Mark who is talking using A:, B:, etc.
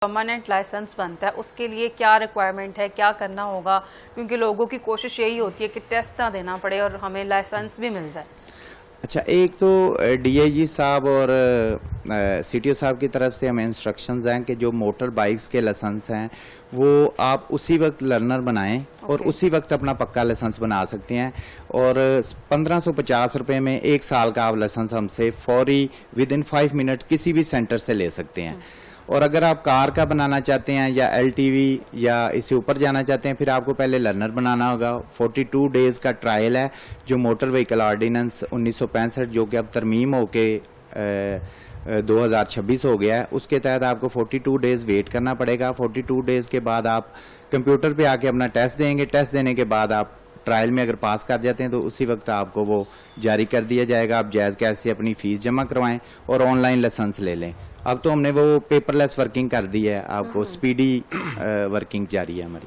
A: Permanent licence बनता है उसके लिए क्या रिक्वायरमेंट है, क्या करना होगा, क्योंकि लोगों की कोशिश यही होती है कि टेस्ट ना देना पड़े और हमें लाइसेंस भी मिल जाए।
B: अच्छा, एक तो डीआईजी साहब और सीटीओ साहब की तरफ से हमें इंस्ट्रक्शंस हैं कि जो मोटर बाइक्स के लाइसेंस हैं वो आप उसी वक्त लर्नर बनाएं और उसी वक्त अपना पक्का लाइसेंस बना सकते हैं। और 1550 रुपये में 1 साल का आप लाइसेंस हमसे फौरी विद इन 5 मिनट किसी भी सेंटर से ले सकते हैं। और अगर आप कार का बनाना चाहते हैं या एलटीवी या इससे ऊपर जाना चाहते हैं, फिर आपको पहले लर्नर बनाना होगा। 42 डेज का ट्रायल है जो मोटर व्हीकल ऑर्डिनेंस 1965 जो कि अब तरमीम होके 2026 हो गया है, उसके तहत आपको 42 डेज वेट करना पड़ेगा। 42 डेज के बाद आप कंप्यूटर पे आके अपना टेस्ट देंगे। टेस्ट देने के बाद आप ट्रायल में अगर पास कर जाते हैं तो उसी वक्त आपको वो जारी कर दिया जाएगा। आप जायज़ कैश से अपनी फ़ीस जमा करवाएं और ऑनलाइन लाइसेंस ले लें। अब तो हमने वो पेपरलेस वर्किंग कर दी है, आपको स्पीडी वर्किंग जारी है हमारी।